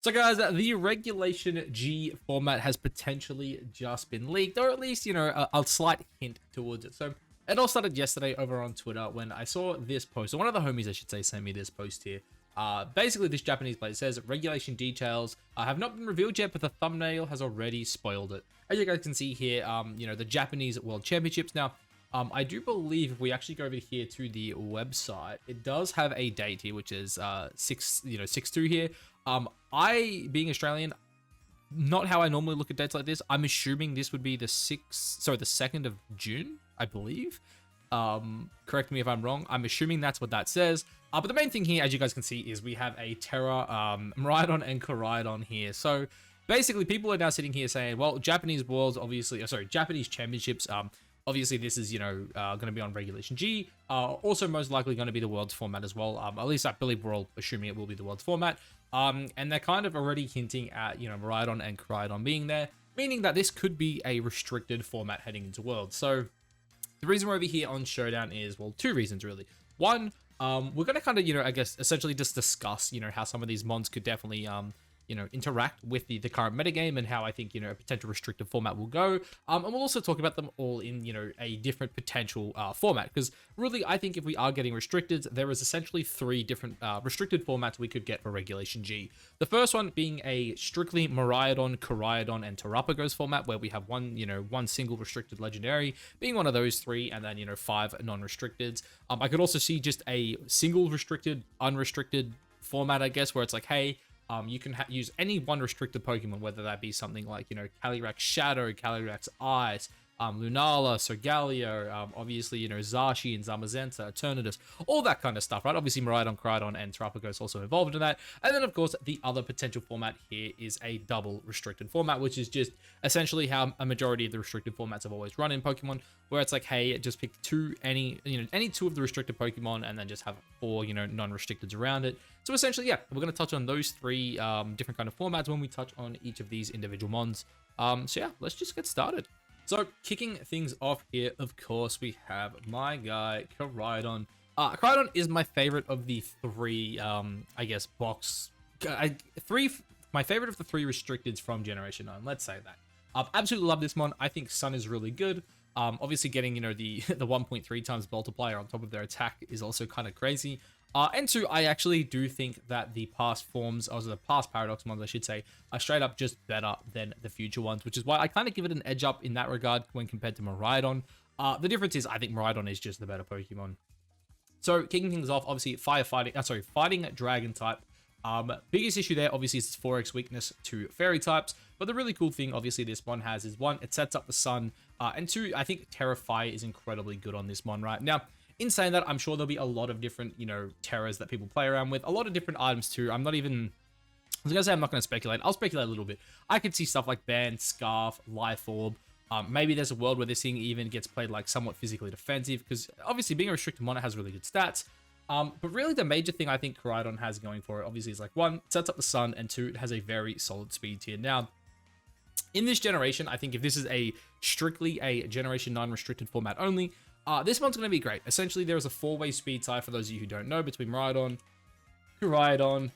So guys, the Regulation G format has potentially just been leaked, or at least, a slight hint towards it. So it all started yesterday over on Twitter when I saw this post, or one of the homies, I should say, sent me this post here. Basically, this Japanese player says, regulation details have not been revealed yet, but the thumbnail has already spoiled it. As you guys can see here, the Japanese World Championships. Now, I do believe if we actually go over here to the website, it does have a date here, which is 6/2 here. I, being Australian, not how I normally look at dates like this. I'm assuming this would be the 2nd of June, I believe. Correct me if I'm wrong. I'm assuming that's what that says. But the main thing here, as you guys can see, is we have a Miraidon and Koraidon here. So basically, people are now sitting here saying, well, Japanese championships. Obviously, this is, going to be on Regulation G. Also, most likely going to be the World's format as well. At least I believe we're all assuming it will be the World's format. And they're kind of already hinting at, Miraidon and Koraidon being there, meaning that this could be a restricted format heading into Worlds. So the reason we're over here on Showdown is, well, two reasons really. One, we're going to kind of, I guess, essentially just discuss, how some of these mons could definitely, interact with the current metagame and how I think, a potential restricted format will go. And we'll also talk about them all in, a different potential format. Because really, I think if we are getting restricted, there is essentially 3 different restricted formats we could get for Regulation G. The first one being a strictly Miraidon, Koraidon, and Terapagos format, where we have one single restricted legendary being one of those 3, and then, 5 non-restricteds. I could also see just a single restricted, unrestricted format, I guess, where it's like, hey, you can use any one restricted Pokemon, whether that be something like, Calyrex-Shadow, Calyrex-Ice, Lunala, Sergalia, obviously, Zacian, Zamazenta, Eternatus, all that kind of stuff, right? Obviously, Miraidon, Koraidon, and Terapagos also involved in that. And then, of course, the other potential format here is a double restricted format, which is just essentially how a majority of the restricted formats have always run in Pokemon, where it's like, hey, just pick any 2 of the restricted Pokemon, and then just have 4, non-restricteds around it. So essentially, yeah, we're going to touch on those 3 different kind of formats when we touch on each of these individual mons. So yeah, let's just get started. So, kicking things off here, of course, we have my guy, Koraidon. Koraidon is my favorite of the 3, I guess, my favorite of the 3 restricteds from Generation 9, let's say that. Absolutely love this mon. I think Sun is really good. Obviously, getting, the 1.3 times multiplier on top of their attack is also kind of crazy. And 2, I actually do think that the past forms, or the past Paradox ones, I should say, are straight up just better than the future ones, which is why I kind of give it an edge up in that regard when compared to Miraidon. The difference is I think Miraidon is just the better Pokemon. So, kicking things off, obviously, fighting Dragon type. Biggest issue there, obviously, is its 4x weakness to Fairy types. But the really cool thing, obviously, this one has is 1, it sets up the Sun, and 2, I think Terra Fire is incredibly good on this one, right? Now, in saying that, I'm sure there'll be a lot of different, terrors that people play around with. A lot of different items too. I was going to say I'm not going to speculate. I'll speculate a little bit. I could see stuff like Band, Scarf, Life Orb. Maybe there's a world where this thing even gets played like somewhat physically defensive, because obviously being a restricted mon, it has really good stats. But really the major thing I think Koraidon has going for it, obviously, is like 1, it sets up the Sun, and 2, it has a very solid speed tier. Now, in this generation, I think if this is strictly a Generation 9 restricted format only, this one's going to be great. Essentially, there is a 4-way speed tie, for those of you who don't know, between Miraidon, Koraidon,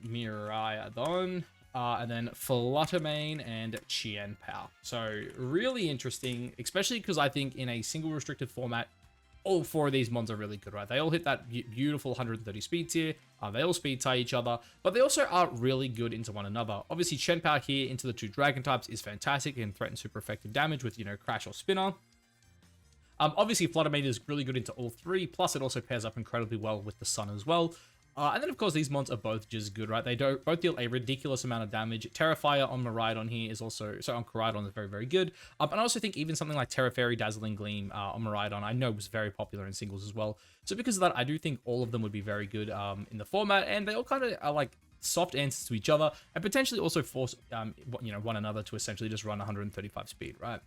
Miraidon, and then Fluttermane and Chien-Pao. So, really interesting, especially because I think in a single restricted format, all 4 of these mons are really good, right? They all hit that beautiful 130 speed tier. They all speed tie each other, but they also are really good into one another. Obviously, Chien-Pao here into the 2 dragon types is fantastic and threatens super effective damage with, Crash or Spinner. Obviously, Fluttermane is really good into all 3, plus it also pairs up incredibly well with the Sun as well. And then, of course, these mons are both just good, right? They both deal a ridiculous amount of damage. Terra Fire on Miraidon here is also, on Koraidon is very, very good. And I also think even something like Terra Fairy, Dazzling Gleam on Miraidon, I know was very popular in singles as well. So because of that, I do think all of them would be very good in the format, and they all kind of are like soft answers to each other, and potentially also force, one another to essentially just run 135 speed, right?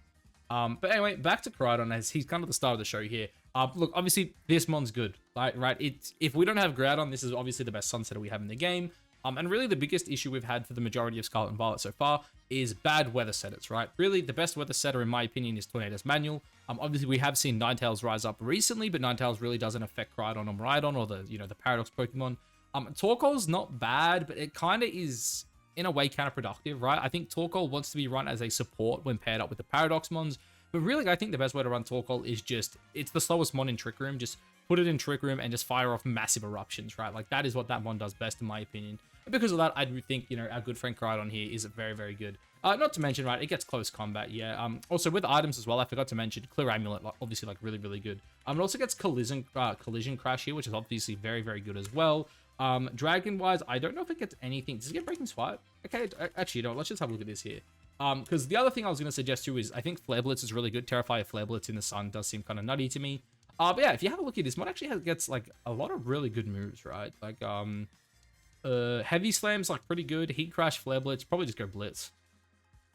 But anyway, back to Koraidon, as he's kind of the star of the show here. Look, obviously, this mon's good, right? If we don't have Groudon, this is obviously the best Sunsetter we have in the game. And really, the biggest issue we've had for the majority of Scarlet and Violet so far is bad weather setters, right? Really, the best weather setter, in my opinion, is Tornado's Manual. Obviously, we have seen Ninetales rise up recently, but Ninetales really doesn't affect Koraidon or Miraidon or the Paradox Pokemon. Torkoal's not bad, but it kind of is, in a way, counterproductive, right? I think Torkoal wants to be run as a support when paired up with the Paradox Mons, but really, I think the best way to run Torkoal is just, it's the slowest mon in Trick Room, just put it in Trick Room and just fire off massive eruptions, right? Like, that is what that mon does best, in my opinion. And because of that, I do think, you know, our good friend Koraidon here is very, very good. Not to mention, right, it gets close combat, yeah. Also, with items as well, I forgot to mention, Clear Amulet, obviously, like, really, really good. It also gets Collision Crash here, which is obviously very, very good as well. Dragon-wise, I don't know if it gets anything. Does it get Breaking Swipe? Okay, actually, no, let's just have a look at this here. Because the other thing I was going to suggest too is I think Flare Blitz is really good. Terrify Flare Blitz in the sun does seem kind of nutty to me. But yeah, if you have a look at this, mod actually gets like a lot of really good moves, right? Like Heavy Slam's like pretty good. Heat Crash, Flare Blitz, probably just go Blitz.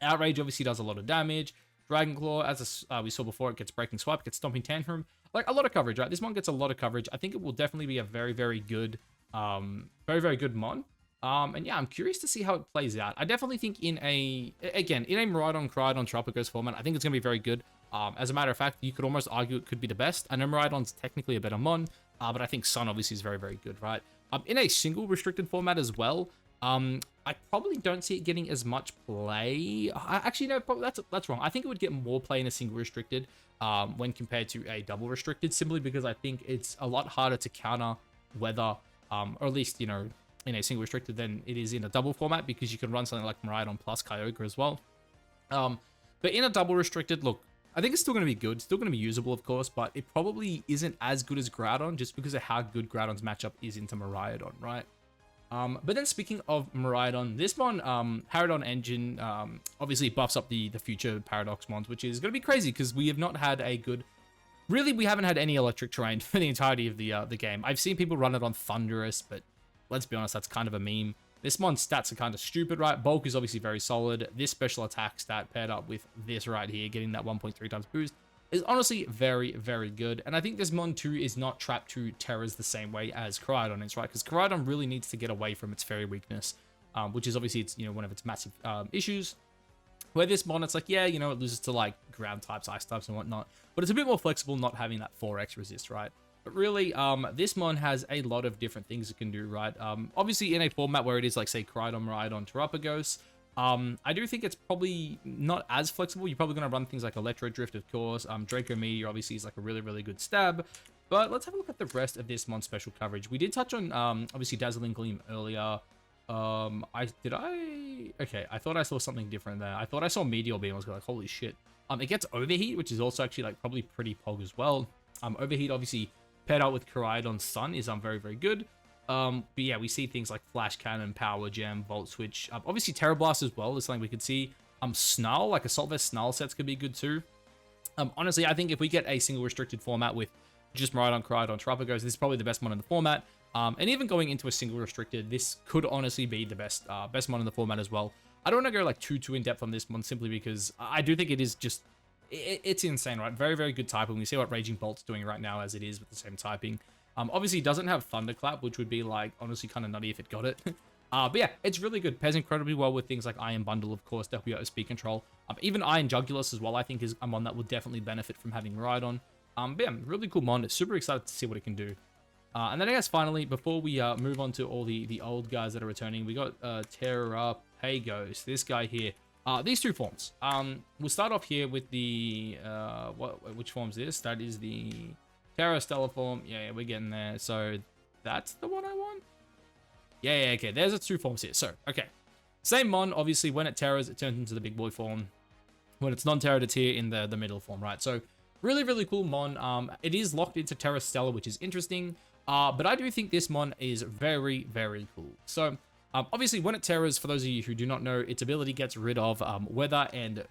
Outrage obviously does a lot of damage. Dragon Claw, as we saw before, it gets Breaking Swipe, gets Stomping Tantrum. Like a lot of coverage, right? This mon gets a lot of coverage. I think it will definitely be a very, very good, very, very good mon. And yeah, I'm curious to see how it plays out. I definitely think in a Miraidon, Koraidon, Terapagos format, I think it's going to be very good. As a matter of fact, you could almost argue it could be the best. I know Miraidon's technically a better mon, but I think Sun obviously is very, very good, right? In a single restricted format as well, I probably don't see it getting as much play. Actually, no, probably that's wrong. I think it would get more play in a single restricted when compared to a double restricted, simply because I think it's a lot harder to counter weather, or at least, you know, in a single restricted than it is in a double format, because you can run something like Miraidon plus Kyogre as well. But in a double restricted, look, I think it's still going to be good, still going to be usable, of course, but it probably isn't as good as Groudon just because of how good Groudon's matchup is into Miraidon, right? But then speaking of Miraidon, this mon, Paradon Engine, obviously buffs up the future Paradox mons, which is going to be crazy because we have not had a good... Really, we haven't had any electric terrain for the entirety of the game. I've seen people run it on Thunderous, but let's be honest, that's kind of a meme. This mon's stats are kind of stupid, right? Bulk is obviously very solid. This special attack stat paired up with this right here, getting that 1.3 times boost, is honestly very, very good. And I think this mon too is not trapped to terrors the same way as Koraidon is, right? Because Koraidon really needs to get away from its fairy weakness, which is obviously its, you know, one of its massive issues. Where this mon, it's like, yeah, you know, it loses to like ground types, ice types and whatnot, but it's a bit more flexible not having that 4x resist, right? But really, this mon has a lot of different things it can do, right? Obviously, in a format where it is like, say, Koraidon, Miraidon, Terapagos, I do think it's probably not as flexible. You're probably going to run things like Electro Drift, of course. Draco Meteor obviously is like a really, really good stab. But let's have a look at the rest of this mon special coverage. We did touch on, obviously, Dazzling Gleam earlier. Okay, I thought I saw something different there. I thought I saw Meteor Beam. I was like, holy shit. It gets Overheat, which is also actually like probably pretty pog as well. Overheat, obviously, paired out with Koraidon Sun is very, very good. But yeah, we see things like Flash Cannon, Power Gem, Volt Switch. Obviously, Terra Blast as well is something we could see. Snarl, like Assault Vest Snarl sets could be good too. Honestly, I think if we get a single restricted format with just Miraidon, Koraidon, Terapagos, this is probably the best mon in the format. And even going into a single restricted, this could honestly be the best mon in the format as well. I don't want to go like too in depth on this one simply because I do think it is just... It's insane, right? Very, very good typing. We see what Raging Bolt's doing right now as it is with the same typing. Obviously, it doesn't have Thunderclap, which would be, like, honestly kind of nutty if it got it. But yeah, it's really good. Pairs incredibly well with things like Iron Bundle, of course, to help you out with speed control. Even Iron Jugulus as well, I think, is a mon that will definitely benefit from having Miraidon. But yeah, really cool mon. Super excited to see what it can do. And then I guess finally, before we move on to all the old guys that are returning, we got Terapagos, this guy here. These two forms. We'll start off here with the which form's this? That is the Terra Stellar form. Yeah, we're getting there. So that's the one I want. Yeah, okay. There's the two forms here. So okay, same mon. Obviously, when it terras, it turns into the big boy form. When it's non-terra, it's here in the middle form, right? So really, really cool mon. It is locked into Terra Stellar, which is interesting. But I do think this mon is very, very cool. So. Obviously, when it terras, for those of you who do not know, its ability gets rid of weather and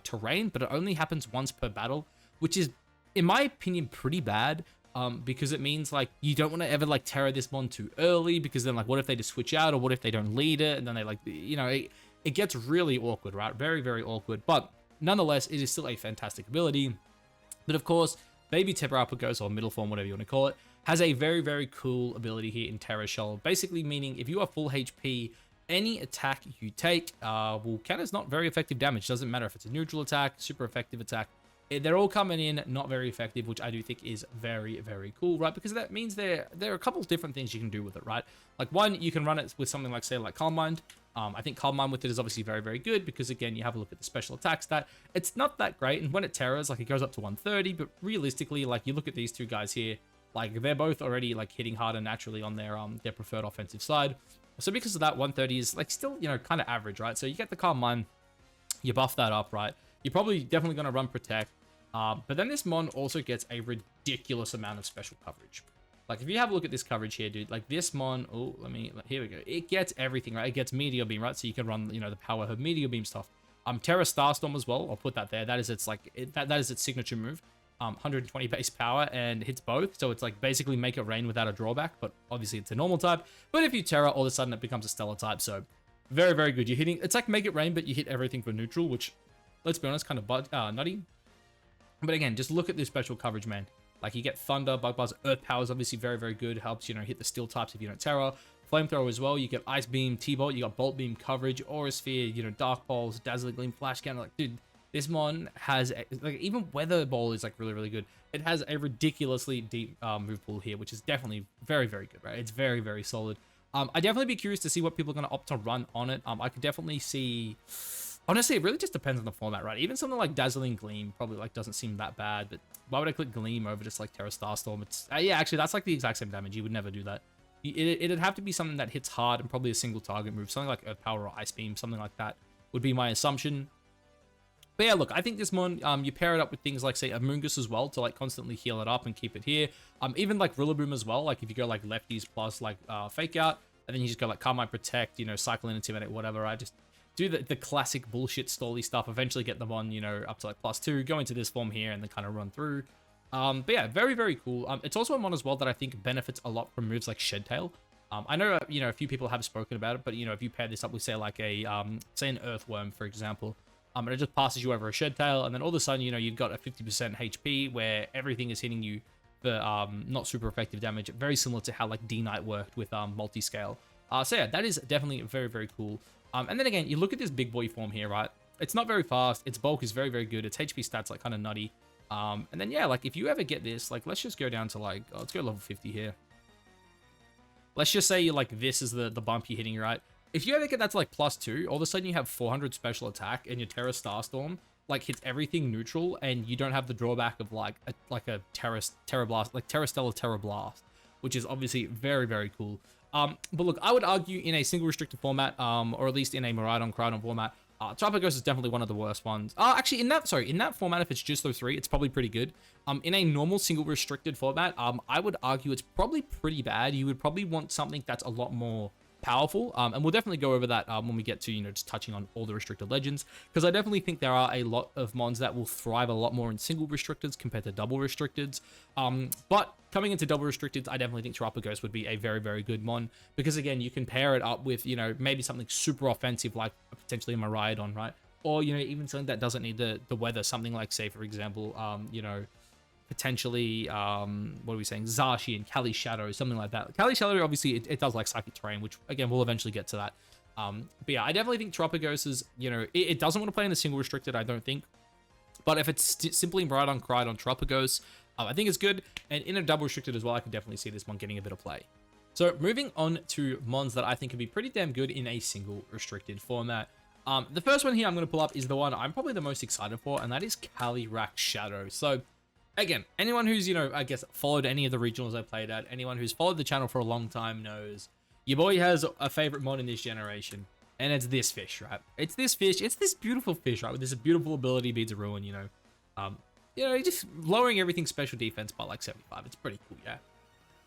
terrain, but it only happens once per battle, which is, in my opinion, pretty bad, because it means, like, you don't want to ever, like, terra this mon too early, because then, like, what if they just switch out, or what if they don't lead it, and then they, like, you know, it gets really awkward, right? Very, very awkward, but nonetheless, it is still a fantastic ability. But, of course, Baby Terapagos, or middle form, whatever you want to call it, has a very, very cool ability here in Terra Shell. Basically meaning if you are full HP, any attack you take will count as not very effective damage. Doesn't matter if it's a neutral attack, super effective attack, they're all coming in not very effective, which I do think is very, very cool, right? Because that means there are a couple of different things you can do with it, right? Like one, you can run it with something like, say, like Calm Mind. I think Calm Mind with it is obviously very, very good because, again, you have a look at the special attack stat. It's not that great, and when it terrors, like, it goes up to 130, but realistically, like, you look at these two guys here, like, they're both already, like, hitting harder naturally on their preferred offensive side. So because of that, 130 is, like, still, you know, kind of average, right? So you get the Calm Mind, you buff that up, right? You're probably definitely going to run Protect, but then this Mon also gets a ridiculous amount of special coverage. Like, if you have a look at this coverage here, dude, like this Mon, oh, here we go. It gets everything, right? It gets Meteor Beam, right? So you can run, you know, the Power Herb Meteor Beam stuff. Terra Starstorm as well. I'll put that there. That is its, like, that is its signature move. 120 base power and hits both. So it's like basically make it rain without a drawback, but obviously it's a normal type. But if you Terra, all of a sudden it becomes a Stellar type. So very, very good. You're hitting, it's like make it rain, but you hit everything for neutral, which, let's be honest, kind of nutty. But again, just look at this special coverage, man. Like, you get Thunder, Bug Buzz, Earth Power is obviously very, very good. Helps, you know, hit the Steel types if you don't Terra. Flamethrower as well. You get Ice Beam, T-Bolt. You got Bolt Beam coverage, Aura Sphere, you know, Dark Pulse, Dazzling Gleam, Flash Cannon. Like, dude, this Mon has, like, even Weather Ball is, like, really, really good. It has a ridiculously deep move pool here, which is definitely very, very good, right? It's very, very solid. I'd definitely be curious to see what people are going to opt to run on it. I could definitely see... Honestly, it really just depends on the format, right? Even something like Dazzling Gleam probably, like, doesn't seem that bad, but why would I click Gleam over just, like, Terra Starstorm? It's, yeah, actually, that's, like, the exact same damage. You would never do that. It'd have to be something that hits hard and probably a single target move. Something like Earth Power or Ice Beam, something like that would be my assumption. But yeah, look, I think this Mon, you pair it up with things like, say, Amoonguss as well to, like, constantly heal it up and keep it here. Even, like, Rillaboom as well. Like, if you go, like, lefties plus, like, Fake Out, and then you just go, like, Calm Mind Protect, you know, Cycle in, Intimidate, whatever. I just... do the classic bullshit stally stuff, eventually get them on, you know, up to like +2, go into this form here and then kind of run through. But yeah, very, very cool. It's also a Mon as well that I think benefits a lot from moves like Shed Tail. I know, you know, a few people have spoken about it, but, you know, if you pair this up with, say, like a, say an Earthworm, for example, and it just passes you over a Shed Tail, and then all of a sudden, you know, you've got a 50% HP where everything is hitting you for not super effective damage, very similar to how, like, D-Knight worked with Multiscale. So yeah, that is definitely very, very cool. And then again, you look at this big boy form here, right? It's not very fast. Its bulk is very, very good. Its HP stats like kind of nutty. And then yeah, like if you ever get this, like let's just go down to like, let's go level 50 here. Let's just say like this is the bump you're hitting, right? If you ever get that to like +2, all of a sudden you have 400 special attack and your Terra Starstorm like hits everything neutral, and you don't have the drawback of like a Terra Blast, like Terra Stellar Terra Blast, which is obviously very, very cool. But look, I would argue in a single restricted format, or at least in a Miraidon, Koraidon format, Terapagos is definitely one of the worst ones. Actually, in that format, if it's just those three, it's probably pretty good. In a normal single restricted format, I would argue it's probably pretty bad. You would probably want something that's a lot more powerful, and we'll definitely go over that when we get to, you know, just touching on all the restricted legends, because I definitely think there are a lot of mons that will thrive a lot more in single restricteds compared to double restricteds. But coming into double restricteds, I definitely think Terapagos would be a very, very good mon, because again, you can pair it up with, you know, maybe something super offensive like potentially a Miraidon, right? Or, you know, even something that doesn't need the weather, something like, say, for example, you know, potentially, what are we saying? Zacian, Calyrex-Shadow, something like that. Calyrex-Shadow, obviously, it does like Psychic Terrain, which, again, we'll eventually get to that. But yeah, I definitely think Terapagos is, you know, it doesn't want to play in the single restricted, I don't think. But if it's simply Miraidon, Koraidon, Terapagos, I think it's good. And in a double restricted as well, I can definitely see this mon getting a bit of play. So moving on to mons that I think could be pretty damn good in a single restricted format. The first one here I'm going to pull up is the one I'm probably the most excited for, and that is Calyrex-Shadow. So again, anyone who's, you know, I guess followed any of the regionals I played at, anyone who's followed the channel for a long time knows your boy has a favorite mon in this generation, and it's this fish, right? It's this fish. It's this beautiful fish, right? With this beautiful ability, Beads of Ruin, you know, just lowering everything special defense by like 75. It's pretty cool, yeah.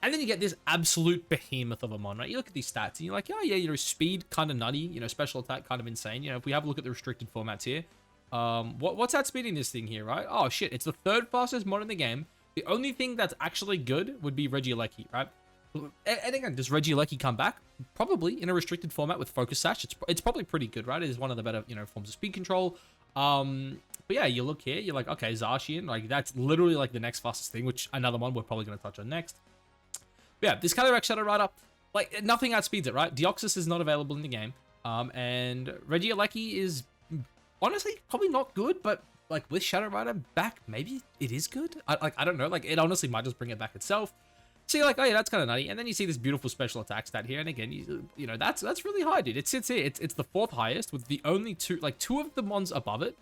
And then you get this absolute behemoth of a mon, right? You look at these stats and you're like, oh yeah, you know, speed kind of nutty, you know, special attack kind of insane. You know, if we have a look at the restricted formats here, what's that speeding this thing here, right? Oh shit, it's the third fastest mon in the game. The only thing that's actually good would be Regieleki, right? And again, does Regieleki come back? Probably in a restricted format with Focus Sash. It's probably pretty good, right? It is one of the better, you know, forms of speed control. But yeah, you look here, you're like, okay, Zacian, like that's literally like the next fastest thing, which another one we're probably going to touch on next. But yeah, this Calyrex-Shadow right up, like nothing outspeeds it, right? Deoxys is not available in the game. And Regieleki is honestly probably not good, but like with Shadow Rider back, maybe it is good. I don't know. Like it honestly might just bring it back itself. So you're like, oh yeah, that's kind of nutty. And then you see this beautiful special attack stat here, and again, you know that's really high, dude. It sits here. It's the 4th highest with the only two of the mons above it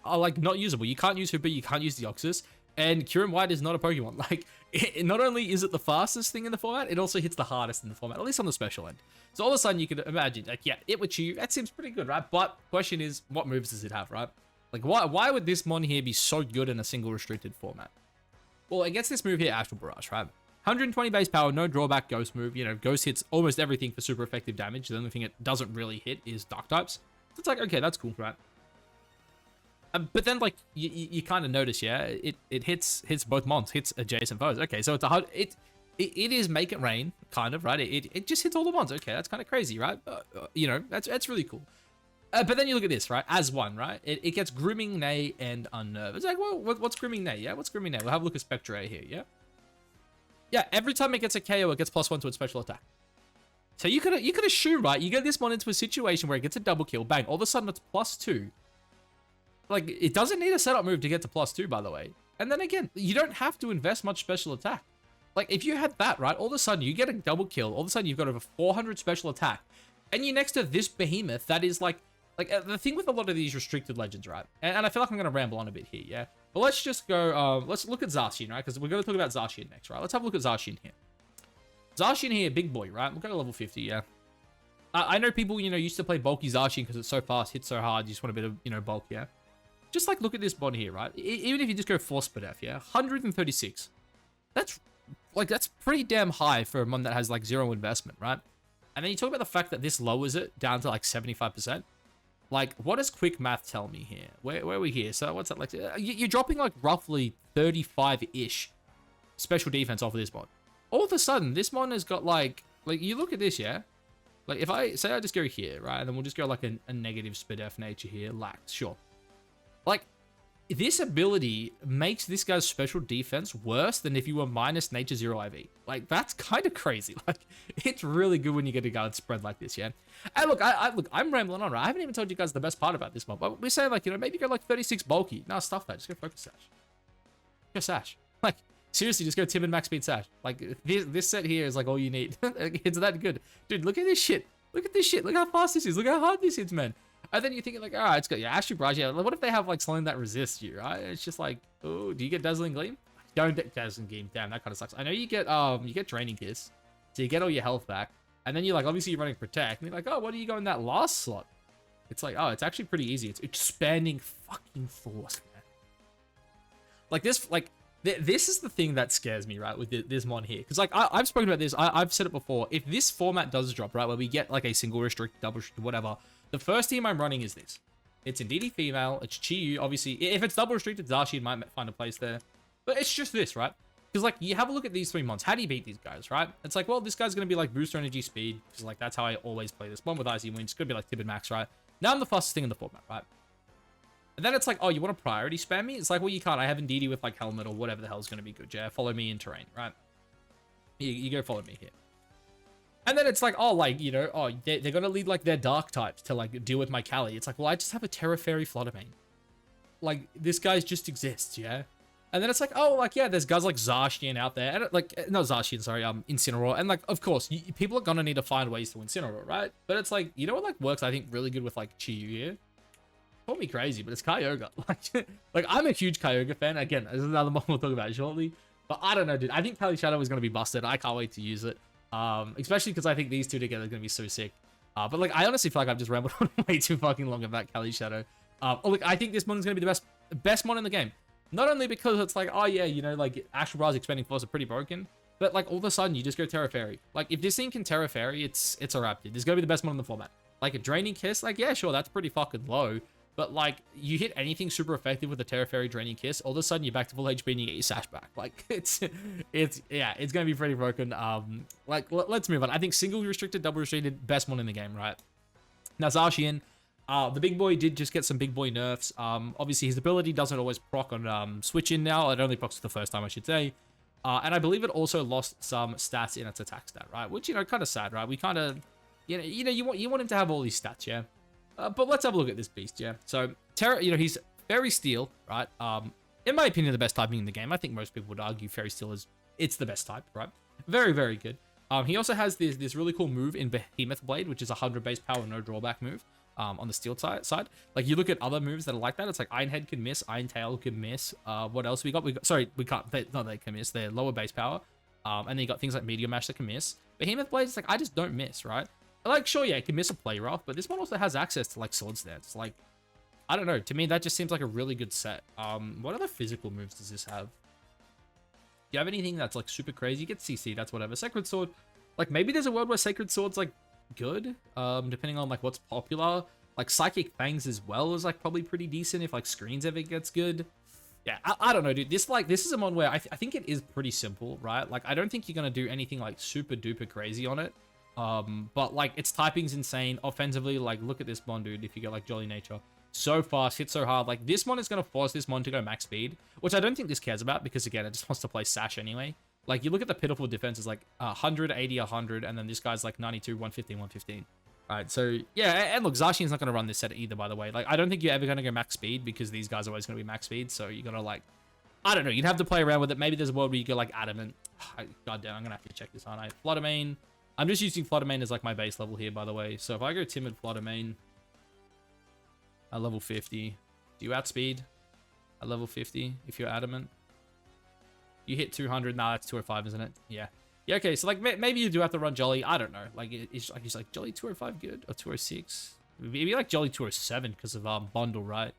are like not usable. You can't use Hooper, you can't use Deoxys, and Kyurem White is not a Pokemon. Like not only is it the fastest thing in the format, it also hits the hardest in the format, at least on the special end. So all of a sudden you could imagine, like, yeah, it would chew. That seems pretty good, right? But question is, what moves does it have, right? Like why would this mon here be so good in a single restricted format? Well, it gets this move here, Astral Barrage, right? 120 base power, no drawback, Ghost move. You know, Ghost hits almost everything for super effective damage. The only thing it doesn't really hit is Dark types. So it's like, okay, that's cool, right? But then, like, you kind of notice, yeah, it hits both mons, hits adjacent foes. Okay, so it's a hard, it is Make It Rain, kind of, right? It just hits all the mons. Okay, that's kind of crazy, right? You know, that's really cool. But then you look at this, right? As one, right? It gets Grooming, Neigh, and Unnerve. It's like, well, what's Grooming Neigh? Yeah, what's Grooming Neigh? We'll have a look at Spectre here, yeah? Yeah, every time it gets a KO, it gets +1 to its special attack. So you could assume, right? You get this mon into a situation where it gets a double kill, bang, all of a sudden it's +2. Like, it doesn't need a setup move to get to +2, by the way. And then again, you don't have to invest much special attack. Like, if you had that, right, all of a sudden you get a double kill, all of a sudden you've got over 400 special attack, and you're next to this behemoth that is like the thing with a lot of these restricted legends, right? And I feel like I'm going to ramble on a bit here, yeah? But let's just go, let's look at Zacian, right? Because we're going to talk about Zacian next, right? Let's have a look at Zacian here. Zacian here, big boy, right? We're going to level 50, yeah? I know people, you know, used to play bulky Zacian because it's so fast, hits so hard, you just want a bit of, you know, bulk, yeah? Just like, look at this mod here, right? Even if you just go Force Spadef, yeah? 136. That's pretty damn high for a mon that has, like, 0 investment, right? And then you talk about the fact that this lowers it down to, like, 75%. Like, what does quick math tell me here? Where are we here? So what's that like? You're dropping like roughly 35-ish special defense off of this mod. All of a sudden, this mod has got like you look at this, yeah? Like if I say I just go here, right? And then we'll just go like a negative Spadef nature here, lax, sure. Like this ability makes this guy's special defense worse than if you were minus nature 0 IV. Like that's kind of crazy. Like it's really good when you get a guard spread like this, yeah? And look, I'm rambling on, right? I haven't even told you guys the best part about this mod. But we're saying like, you know, maybe go like 36 bulky. No, stuff that. Just go Focus Sash. Go Sash. Like seriously, just go Timid Max Speed Sash. Like this set here is like all you need. It's that good. Dude, look at this shit. Look at this shit. Look how fast this is. Look how hard this is, man. And then you're thinking like, all right, it's got your Astral Barrage. Yeah, what if they have like something that resists you, right? It's just like, oh, do you get Dazzling Gleam? Don't get Dazzling Gleam. Damn, that kind of sucks. I know you get Draining Kiss, so you get all your health back, and then you're like, obviously you're running Protect, and you're like, oh, what do you go in that last slot? It's like, oh, it's actually pretty easy. It's expanding fucking Force, man. Like this, this is the thing that scares me, right, with this mod here. Because, like, I've spoken about this. I've said it before. If this format does drop, right, where we get, like, a single restrict, double restrict, whatever, the first team I'm running is this. It's Indeedee female. It's Chi-Yu, obviously. If it's double restricted, Zacian might find a place there. But it's just this, right? Because, like, you have a look at these 3 mods. How do you beat these guys, right? It's like, well, this guy's going to be, like, booster energy speed. Because, like, that's how I always play this. One with Icy Wind. It's going to be, like, Tibid Max, right? Now I'm the fastest thing in the format, right? And then it's like, oh, you want to priority spam me? It's like, well, you can't. I have Indeedee with, like, Helmet or whatever the hell is going to be good, yeah? Follow me in terrain, right? You go follow me here. And then it's like, oh, like, you know, oh, they're going to lead, like, their dark types to, like, deal with my Cali. It's like, well, I just have a Terra Fairy Fluttermane. Like, this guy just exists, yeah? And then it's like, oh, like, yeah, there's guys like Zacian out there. And, like, no, Zacian, sorry, Incineroar. And, like, of course, people are going to need to find ways to Incineroar, right? But it's like, you know what, like, works, I think, really good with, like, Chi-Yu here? Call me crazy, but it's Kyogre. Like, I'm a huge Kyogre fan. Again, there's another one we'll talk about shortly. But I don't know, dude. I think Calyrex-Shadow is going to be busted. I can't wait to use it. Especially because I think these two together are going to be so sick. But like, I honestly feel like I've just rambled on way too fucking long about Calyrex-Shadow. Look, I think this mon is going to be the best mon in the game. Not only because it's like, oh yeah, you know, like Astral Barrage expanding force are pretty broken, but like all of a sudden you just go Terra Fairy. Like if this thing can Terra Fairy, it's a wrap, dude. This is going to be the best mon in the format. Like a Draining Kiss, like yeah, sure, that's pretty fucking low. But like you hit anything super effective with a Terra Fairy Draining Kiss, all of a sudden you're back to full HP and you get your Sash back. Like it's gonna be pretty broken. Like let's move on. I think single restricted, double restricted, best one in the game, right? Now Zacian, the big boy did just get some big boy nerfs. Obviously his ability doesn't always proc on switch in now. It only procs the first time, I should say. And I believe it also lost some stats in its attack stat, right? Which, you know, kind of sad, right? We kind of, you want him to have all these stats, yeah. But let's have a look at this beast, yeah? So, Terra, you know, he's Fairy Steel, right? In my opinion, the best typing in the game. I think most people would argue Fairy Steel is it's the best type, right? Very, very good. He also has this really cool move in Behemoth Blade, which is a 100 base power, no drawback move. On the steel side. Like, you look at other moves that are like that, it's like Iron Head can miss, Iron Tail can miss. What else we got? Sorry, we can't. They can miss. They're lower base power. And then you got things like Meteor Mash that can miss. Behemoth Blade, it's like, I just don't miss, right? Like, sure, yeah, it can miss a Play Rough, but this one also has access to, like, Sword Stance. Like, I don't know. To me, that just seems like a really good set. What other physical moves does this have? Do you have anything that's, like, super crazy? You get CC, that's whatever. Sacred Sword, like, maybe there's a world where Sacred Sword's, like, good, depending on, like, what's popular. Like, Psychic Fangs as well is, like, probably pretty decent if, like, Screens ever gets good. Yeah, I don't know, dude. This is a mon where I think it is pretty simple, right? Like, I don't think you're going to do anything, like, super duper crazy on it. But, like, its typing's insane. Offensively, like, look at this mon, dude, if you get, like, Jolly Nature. So fast, hit so hard. Like, this mon is going to force this mon to go max speed, which I don't think this cares about because, again, it just wants to play Sash anyway. Like, you look at the pitiful defenses, like, 100, 80, 100, and then this guy's, like, 92, 115, 115. Alright, so, yeah, and look, Zacian's not going to run this set either, by the way. Like, I don't think you're ever going to go max speed because these guys are always going to be max speed, so you're going to, like, I don't know, you'd have to play around with it. Maybe there's a world where you go, like, Adamant. God damn, I'm going to have to check this, aren't I? Fluttermane. I'm just using Fluttermane as, like, my base level here, by the way. So if I go Timid Fluttermane at level 50, do you outspeed at level 50 if you're Adamant? You hit 200, nah, that's 205, isn't it? Yeah. Yeah, okay, so, like, maybe you do have to run Jolly. I don't know. Like, it's like Jolly 205 good? Or 206? Maybe, like, Jolly 207 because of, Bundle, right?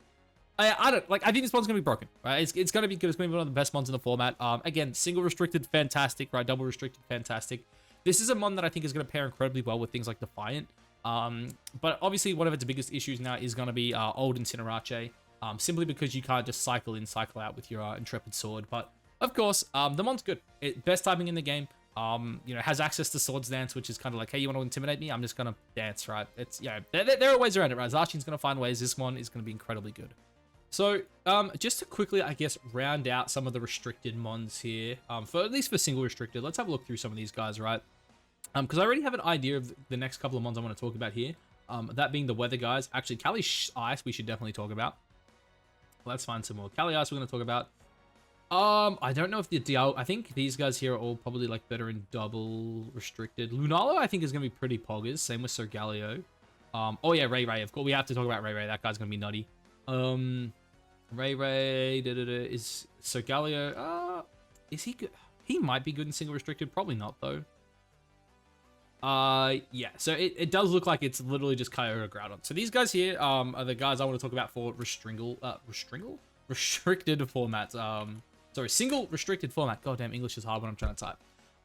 I don't, like, I think this one's going to be broken, right? It's going to be good. It's going to be one of the best mons in the format. Again, single restricted, fantastic, right? Double restricted, fantastic. This is a mon that I think is going to pair incredibly well with things like Defiant. But obviously, one of its biggest issues now is going to be old Incineroar, simply because you can't just cycle in, cycle out with your Intrepid Sword. But, of course, the mon's good. Best timing in the game. You know, has access to Swords Dance, which is kind of like, hey, you want to intimidate me? I'm just going to dance, right? It's, yeah, there are ways around it, right? Zacian's going to find ways. This one is going to be incredibly good. So, just to quickly, I guess, round out some of the restricted mons here, at least for single restricted, let's have a look through some of these guys, right? Because I already have an idea of the next couple of mons I want to talk about here. That being the weather guys. Actually, Calyrex-Ice we should definitely talk about. Let's find some more. Calyrex-Ice we're going to talk about. I don't know if the DL, I think these guys here are all probably, like, better in double restricted. Lunala, I think, is going to be pretty poggers. Same with Sir Galio. Oh, yeah, Ray. Of course, we have to talk about Ray. That guy's going to be nutty. Ray, is Sir Galio, is he good? He might be good in single restricted. Probably not, though. Yeah, so it does look like it's literally just Kyogre Groudon. So these guys here, are the guys I want to talk about for restricted formats. Sorry, single restricted format. Goddamn, English is hard when I'm trying to type.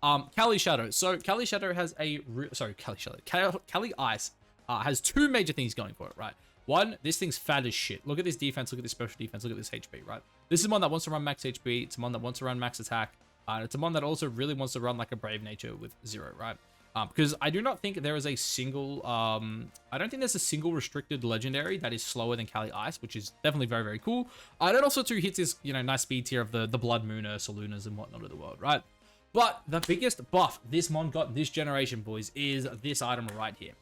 Calyrex-Shadow. So Calyrex-Shadow has Calyrex-Ice has two major things going for it, right? One, this thing's fat as shit. Look at this defense, look at this special defense, look at this HP, right? This is one that wants to run max HP, it's one that wants to run max attack, it's a one that also really wants to run like a Brave Nature with 0, right? Because I do not think there is a single, I don't think there's a single restricted legendary that is slower than Calyrex-Ice, which is definitely very, very cool. And it also too hits this, you know, nice speed tier of the Blood Moon, Ursalunas and whatnot of the world, right? But the biggest buff this mon got this generation, boys, is this item right here.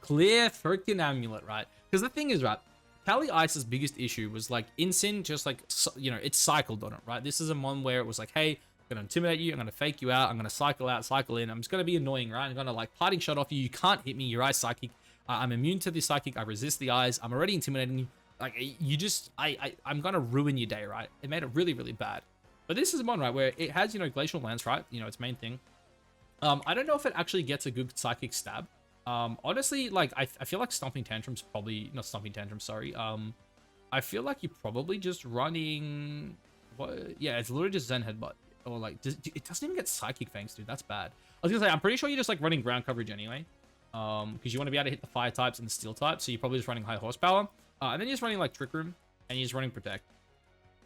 Clear freaking Amulet, right? Because the thing is, right, Calyrex-Ice's biggest issue was, like, Incin just, like, you know, it cycled on it, right? This is a mon where it was like, hey, I'm going to intimidate you, I'm going to fake you out, I'm going to cycle out, cycle in, I'm just going to be annoying, right? I'm going to, like, parting shot off you, you can't hit me, your Ice Psychic, I'm immune to the Psychic, I resist the Eyes, I'm already intimidating you, like, you just, I'm going to ruin your day, right? It made it really, really bad. But this is a mon, right, where it has, you know, Glacial Lance, right? You know, its main thing. I don't know if it actually gets a good Psychic stab. Honestly, like, I feel like Stomping Tantrum's probably, not Stomping Tantrum, sorry. I feel like you're probably just running, what? Yeah, it's literally just Zen Headbutt. Or, like, it doesn't even get Psychic Fangs, dude. That's bad. I was gonna say, I'm pretty sure you're just, like, running ground coverage anyway. Because you want to be able to hit the Fire types and the Steel types, so you're probably just running high horsepower. And then you're just running, like, Trick Room, and you're just running Protect.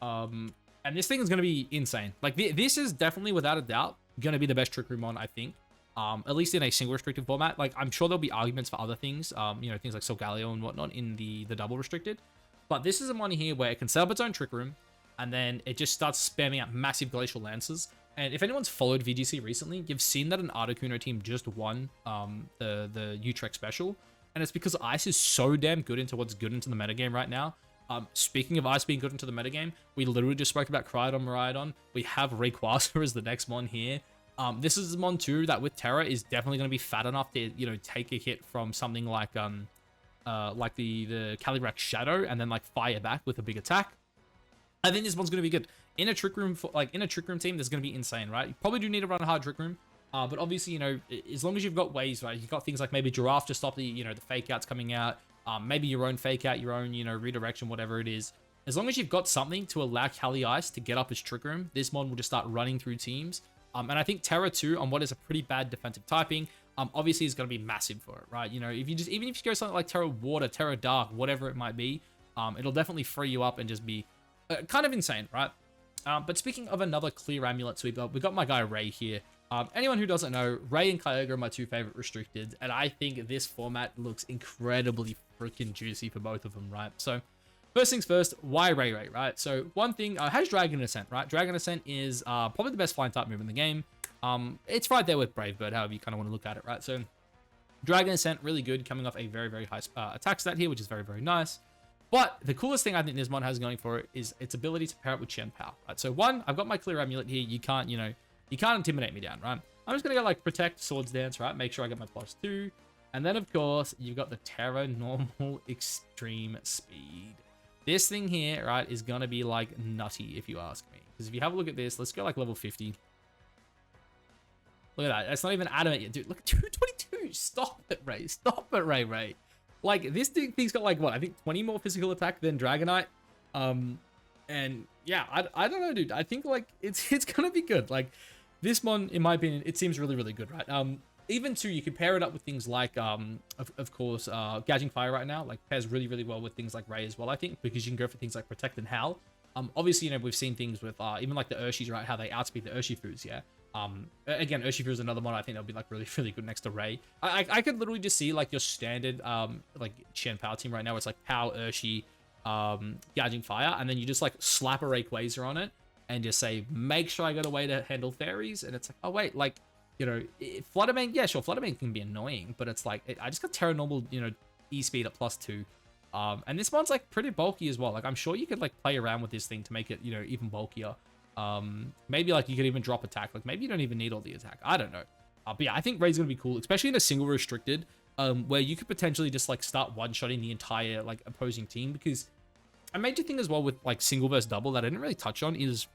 And this thing is gonna be insane. Like, this is definitely, without a doubt, gonna be the best Trick Room mon, I think. At least in a single restricted format. Like, I'm sure there'll be arguments for other things, you know, things like Solgaleo and whatnot in the double restricted. But this is a one here where it can set up its own Trick Room, and then it just starts spamming out massive Glacial Lances. And if anyone's followed VGC recently, you've seen that an Articuno team just won the Utrecht Special. And it's because Ice is so damn good into what's good into the metagame right now. Speaking of Ice being good into the metagame, we literally just spoke about Koraidon, Miraidon. We have Rayquaza as the next mon here. This is a mon too that with Terra is definitely going to be fat enough to, you know, take a hit from something like the Calyrex-Shadow and then like fire back with a big attack. I think this one's going to be good. In a Trick Room, in a Trick Room team, that's going to be insane, right? You probably do need to run a hard Trick Room. But obviously, you know, as long as you've got ways, right? You've got things like maybe Giraffe to stop the, you know, the fake outs coming out. Maybe your own fake out, your own, you know, redirection, whatever it is. As long as you've got something to allow Calyrex to get up his Trick Room, this mon will just start running through teams. And I think Terra 2 on what is a pretty bad defensive typing, obviously is going to be massive for it, right? You know, if you just, even if you go something like Terra Water, Terra Dark, whatever it might be, it'll definitely free you up and just be kind of insane, right? But speaking of another clear amulet sweep, we got my guy Ray here. Anyone who doesn't know, Ray and Kyogre are my two favorite restricted, and I think this format looks incredibly freaking juicy for both of them, right? So, first things first, why Ray, right? So, one thing, has Dragon Ascent, right? Dragon Ascent is probably the best flying type move in the game. It's right there with Brave Bird, however you kind of want to look at it, right? So, Dragon Ascent, really good, coming off a very, very high attack stat here, which is very, very nice. But the coolest thing I think this mod has going for it is its ability to pair up with Chen Pao, right? So, one, I've got my clear amulet here. You can't, you know, you can't intimidate me down, right? I'm just going to go like Protect, Swords Dance, right? Make sure I get my +2. And then, of course, you've got the Terra Normal Extreme Speed. This thing here, right, is going to be like nutty if you ask me. Because if you have a look at this, let's go like level 50. Look at that. That's not even adamant yet. Dude, look at 222. Stop it, Ray. Stop it, Ray. Like, this thing's got like, what? I think 20 more physical attack than Dragonite. And yeah, I don't know, dude. I think like it's going to be good. Like, this mon, in my opinion, it seems really, really good, right? Even too, you can pair it up with things like, of course, Gouging Fire right now, like pairs really, really well with things like Ray as well, I think, because you can go for things like Protect and Howl. Obviously, you know, we've seen things with, even like the Urshis, right, how they outspeed the Urshifus, yeah? Again, Urshifu is another one I think that'll be like really, really good next to Ray. I could literally just see like your standard, like Chen Pao team right now. It's like Pao, Urshi, Gouging Fire, and then you just like slap a Rayquaza on it, and just say, make sure I got a way to handle fairies. And it's like, oh wait, like, you know, Fluttermane, yeah, sure, Fluttermane can be annoying, but it's like, I just got Terra Normal, you know, E-Speed at +2. And this one's like pretty bulky as well. Like, I'm sure you could like play around with this thing to make it, you know, even bulkier. Maybe like you could even drop attack. Like, maybe you don't even need all the attack. I don't know. But yeah, I think Ray's gonna be cool, especially in a single restricted, where you could potentially just like start one-shotting the entire like opposing team. Because a major thing as well with like single versus double that I didn't really touch on is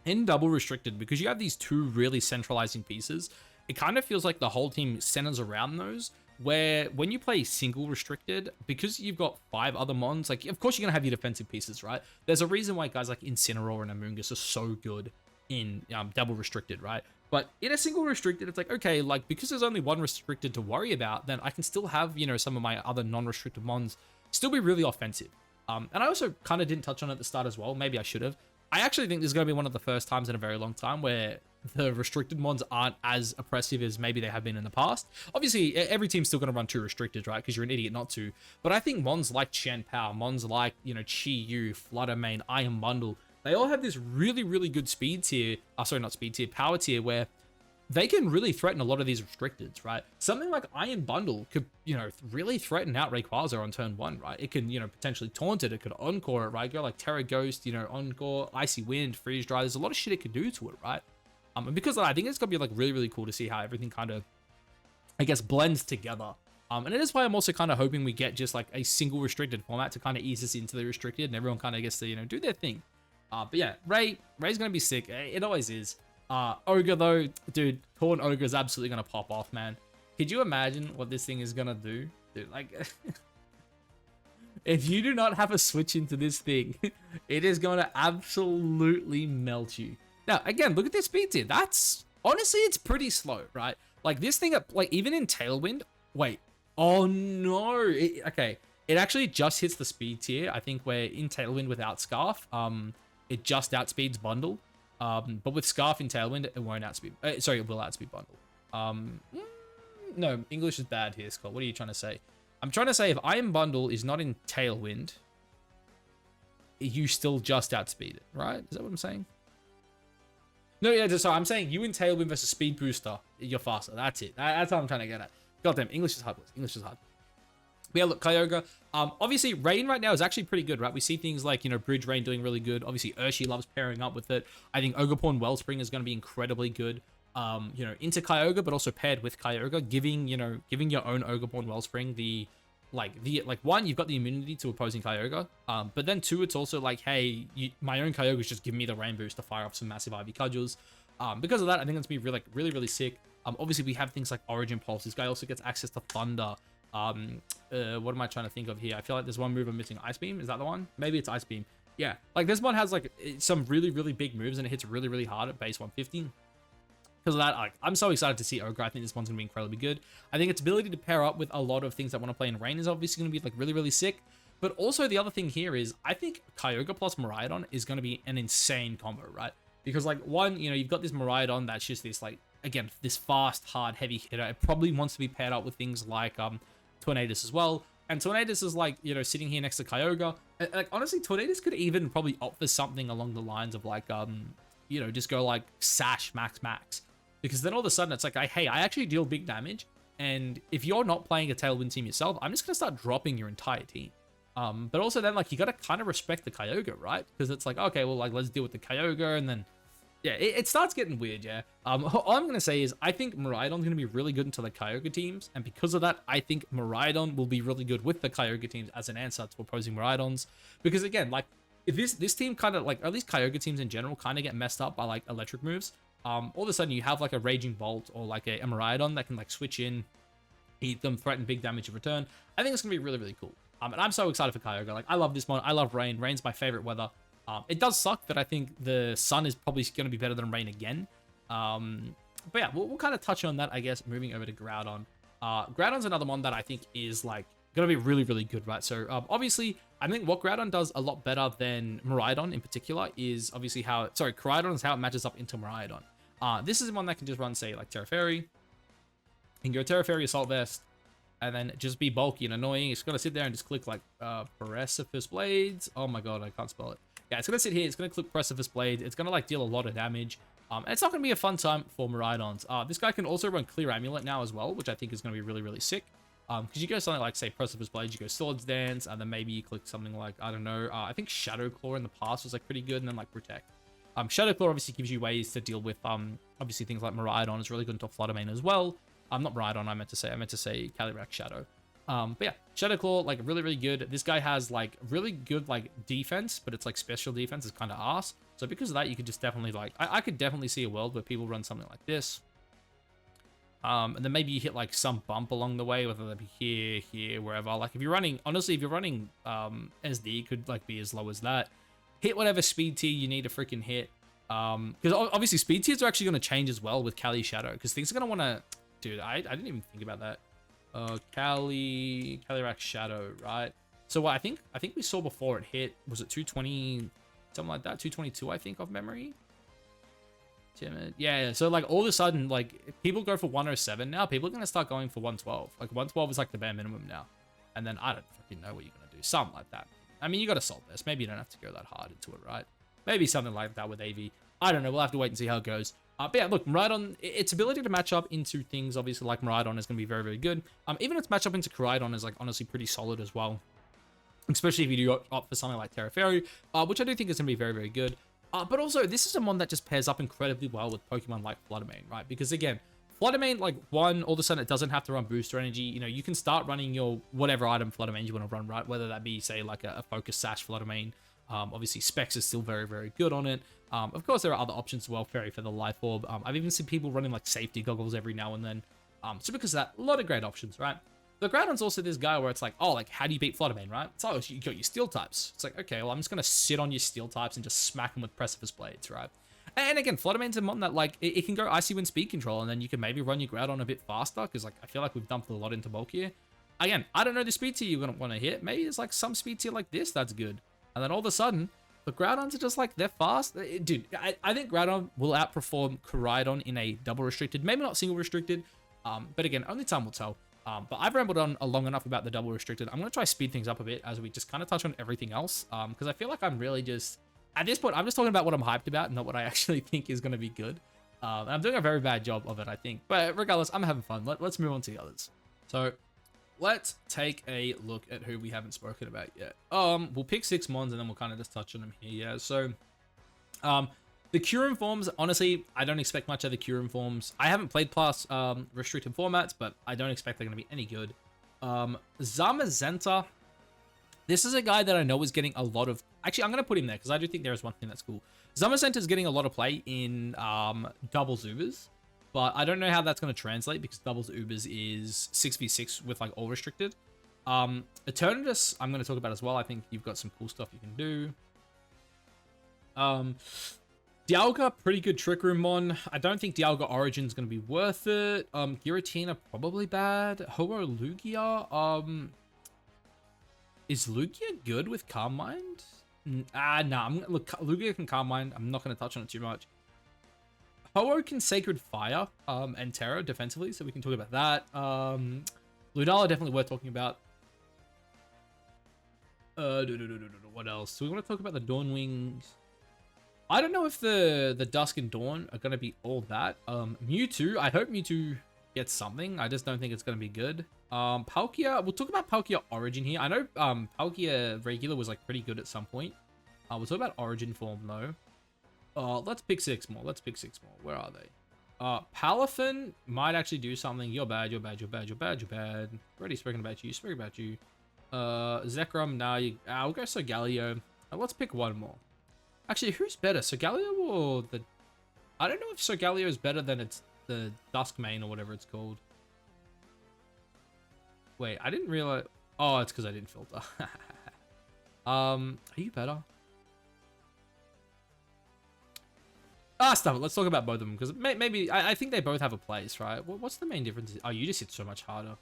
in double restricted, because you have these two really centralizing pieces, it kind of feels like the whole team centers around those, where when you play single restricted, because you've got 5 other mons, like, of course you're going to have your defensive pieces, right? There's a reason why guys like Incineroar and Amoonguss are so good in double restricted, right? But in a single restricted, it's like, okay, like, because there's only one restricted to worry about, then I can still have, you know, some of my other non-restricted mons still be really offensive. And I also kind of didn't touch on it at the start as well. Maybe I should have. I actually think this is going to be one of the first times in a very long time where the restricted mons aren't as oppressive as maybe they have been in the past. Obviously, every team's still going to run 2 restricted, right? Because you're an idiot not to. But I think mons like Chen Pao, mons like, you know, Chi-Yu, Fluttermane, Iron Bundle, they all have this really, really good speed tier. Sorry, not speed tier, power tier, where they can really threaten a lot of these restricteds, right? Something like Iron Bundle could, you know, really threaten out Rayquaza on turn 1, right? It can, you know, potentially taunt it. It could encore it, right? Go like Terra Ghost, you know, encore, Icy Wind, Freeze Dry. There's a lot of shit it could do to it, right? And because of that, I think it's going to be like really, really cool to see how everything kind of, I guess, blends together. And it is why I'm also kind of hoping we get just like a single restricted format to kind of ease us into the restricted and everyone kind of gets to, you know, do their thing. But yeah, Ray's going to be sick. It always is. Ogre though, dude, Torn Ogre is absolutely gonna pop off, man. Could you imagine what this thing is gonna do? Dude, like, if you do not have a switch into this thing, it is gonna absolutely melt you. Now, again, look at this speed tier. That's, honestly, it's pretty slow, right? Like, this thing, like, even in Tailwind, wait, oh no, okay, it actually just hits the speed tier. I think we're in Tailwind without Scarf, it just outspeeds Bundle. But with Scarf in Tailwind, it won't outspeed. Sorry, it will outspeed Bundle. No, English is bad here, Scott. What are you trying to say? I'm trying to say if Iron Bundle is not in Tailwind, you still just outspeed it, right? Is that what I'm saying? No, yeah, sorry. I'm saying you in Tailwind versus Speed Booster, you're faster. That's it. That's what I'm trying to get at. Goddamn, English is hard, boys. English is hard. But yeah, look, Kyogre. Obviously, Rain right now is actually pretty good, right? We see things like, Bridge Rain doing really good. Obviously, Urshi loves pairing up with it. I think Ogerpon Wellspring is going to be incredibly good, into Kyogre, but also paired with Kyogre, giving your own Ogerpon Wellspring one, you've got the immunity to opposing Kyogre, but then two, it's also like, hey, my own Kyogre is just giving me the rain boost to fire off some massive Ivy Cudgels. Because of that, I think that's going to be really, really sick. Obviously, we have things like Origin Pulse. This guy also gets access to Thunder. What am I trying to think of here? I feel like there's one move I'm missing. Ice Beam? Is that the one? Maybe it's Ice Beam. Yeah, like this one has like some really, really big moves, and it hits really, really hard at base 150. Because of that, I'm so excited to see Ogre. I think this one's going to be incredibly good. I think its ability to pair up with a lot of things that want to play in Rain is obviously going to be like really, really sick. But also the other thing here is I think Kyogre plus Miraidon is going to be an insane combo, right? Because like one, you've got this Miraidon that's just this like, again, this fast, hard, heavy hitter. It probably wants to be paired up with things like Tornadus as well. And Tornadus is like, sitting here next to Kyogre. Like honestly, Tornadus could even probably opt for something along the lines of like, just go like Sash max. Because then all of a sudden it's like, hey, I actually deal big damage. And if you're not playing a Tailwind team yourself, I'm just going to start dropping your entire team. But also then like, you got to kind of respect the Kyogre, right? Because it's like, okay, well, like let's deal with the Kyogre. And then, yeah, it starts getting weird, yeah. All I'm going to say is I think Miraidon's going to be really good into the Kyogre teams. And because of that, I think Miraidon will be really good with the Kyogre teams as an answer to opposing Miraidons. Because again, like, if this team kind of like, or at least Kyogre teams in general, kind of get messed up by like electric moves. All of a sudden you have like a Raging Bolt or like a Miraidon that can like switch in, eat them, threaten big damage in return. I think it's going to be really, really cool. And I'm so excited for Kyogre. Like, I love this mod. I love Rain. Rain's my favorite weather. It does suck that I think the sun is probably going to be better than Rain again. But yeah, we'll kind of touch on that, I guess, moving over to Groudon. Groudon's another one that I think is like going to be really, really good, right? So obviously, I think what Groudon does a lot better than Miraidon in particular is obviously Koraidon is how it matches up into Miraidon. This is one that can just run, say, like Terra Fairy. You can go Terra Fairy, Assault Vest, and then just be bulky and annoying. It's going to sit there and just click like Precipice Blades. Oh my god, I can't spell it. Yeah, it's going to sit here. It's going to click Precipice Blades. It's going to like deal a lot of damage. And it's not going to be a fun time for Miraidons. This guy can also run Clear Amulet now as well, which I think is going to be really, really sick. Because you go something like, say, Precipice Blades, you go Swords Dance, and then maybe you click something like, I don't know, I think Shadow Claw in the past was like pretty good, and then like Protect. Shadow Claw obviously gives you ways to deal with, obviously things like Miraidon is really good into Flutter Mane as well. Not Miraidon, I meant to say Calyrex-Shadow. But yeah, Shadow Claw, like really, really good. This guy has like really good like defense, but it's like special defense is kind of ass. So because of that, you could just definitely like, I could definitely see a world where people run something like this. And then maybe you hit like some bump along the way, whether that be here, wherever. Like if you're running, honestly, if you're running SD, it could like be as low as that. Hit whatever speed tier you need to freaking hit. Because obviously speed tiers are actually going to change as well with Calyrex-Shadow. Because things are going to want to... Dude, I didn't even think about that. Calyrex-Shadow, right? So what I think we saw before it hit, was it 220, something like that? 222, I think, off memory. Timid. Yeah, so like all of a sudden, like people go for 107 now. People are going to start going for 112. Like 112 is like the bare minimum now. And then I don't fucking know what you're going to do. Something like that. I mean, you got to solve this. Maybe you don't have to go that hard into it, right? Maybe something like that with AV. I don't know. We'll have to wait and see how it goes. But yeah, look, Miraidon, its ability to match up into things, obviously, like Miraidon is going to be very, very good. Even its matchup into Koraidon is, like, honestly pretty solid as well. Especially if you do opt for something like Terra Fairy, which I do think is going to be very, very good. But also, this is a mon that just pairs up incredibly well with Pokemon like Flutter Mane, right? Because, again, Flutter Mane, like, one, all of a sudden, it doesn't have to run Booster Energy. You know, you can start running your whatever item Flutter Mane you want to run, right? Whether that be, say, like a Focus Sash Flutter Mane. Obviously, Specs is still very, very good on it. Of course, there are other options as well. Fairy Feather, Life Orb. I've even seen people running, like, Safety Goggles every now and then. So because of that, a lot of great options, right? The Groudon's also this guy where it's like, oh, like, how do you beat Flutter Mane, right? It's like, you got your Steel types. It's like, okay, well, I'm just going to sit on your Steel types and just smack them with Precipice Blades, right? And again, Flutter Mane's a mon that, like, it can go Icy Wind Speed Control, and then you can maybe run your Groudon a bit faster, because, like, I feel like we've dumped a lot into bulk here. Again, I don't know the speed tier you're going to want to hit. Maybe it's, like, some speed tier like this that's good. And then all of a sudden, the Groudons are just, like, they're fast. Dude, I think Groudon will outperform Koraidon in a double restricted, maybe not single restricted, but again, only time will tell. But I've rambled on long enough about the double restricted. I'm going to try speed things up a bit as we just kind of touch on everything else. Because I feel like I'm really just... At this point, I'm just talking about what I'm hyped about, not what I actually think is going to be good. And I'm doing a very bad job of it, I think. But regardless, I'm having fun. Let's move on to the others. So, let's take a look at who we haven't spoken about yet. We'll pick 6 mons and then we'll kind of just touch on them here. Yeah, so the Kyurem forms, honestly, I don't expect much of the Kyurem forms. I haven't played past restricted formats, but I don't expect they're going to be any good. Zamazenta, this is a guy that I know is getting a lot of... Actually, I'm going to put him there because I do think there is one thing that's cool. Zamazenta is getting a lot of play in doubles Ubers, but I don't know how that's going to translate because doubles Ubers is 6v6 with like all restricted. Eternatus, I'm going to talk about as well. I think you've got some cool stuff you can do. Dialga, pretty good Trick Room Mon. I don't think Dialga Origin is going to be worth it. Giratina, probably bad. Ho-Oh Lugia, is Lugia good with Calm Mind? Nah. Look, Lugia can Calm Mind. I'm not going to touch on it too much. Ho-Oh can Sacred Fire and Terra defensively, so we can talk about that. Lunala, definitely worth talking about. What else? Do we want to talk about the Dawn Wings? I don't know if the Dusk and Dawn are going to be all that. Mewtwo, I hope Mewtwo gets something. I just don't think it's going to be good. Palkia, we'll talk about Palkia Origin here. I know Palkia regular was like pretty good at some point. We'll talk about Origin form though. Let's pick 6 more. Where are they? Palafin might actually do something. You're bad. Already spoken about you. Zekrom, nah, I'll go Solgaleo. Let's pick 1 more. Actually, who's better, Solgaleo or the... I don't know if Solgaleo is better than the Dusk main or whatever it's called. Wait, I didn't realize... Oh, it's because I didn't filter. Are you better? Stop it. Let's talk about both of them because maybe... I think they both have a place, right? What's the main difference? Oh, you just hit so much harder.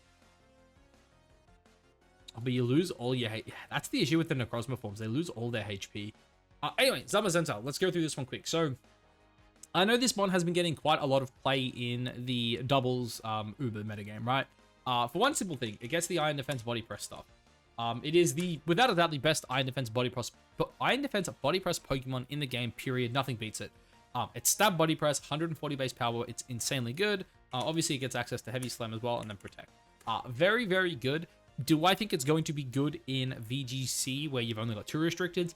Oh, but you lose all your... Yeah, that's the issue with the Necrozma forms. They lose all their HP. Anyway, Zamazenta, let's go through this one quick. So, I know this mon has been getting quite a lot of play in the doubles Uber metagame, right? For one simple thing, it gets the Iron Defense Body Press stuff. It is without a doubt, the best Iron Defense Body Press Pokemon in the game, period. Nothing beats it. It's Stab Body Press, 140 base power. It's insanely good. Obviously, it gets access to Heavy Slam as well, and then Protect. Very, very good. Do I think it's going to be good in VGC, where you've only got 2 restricted?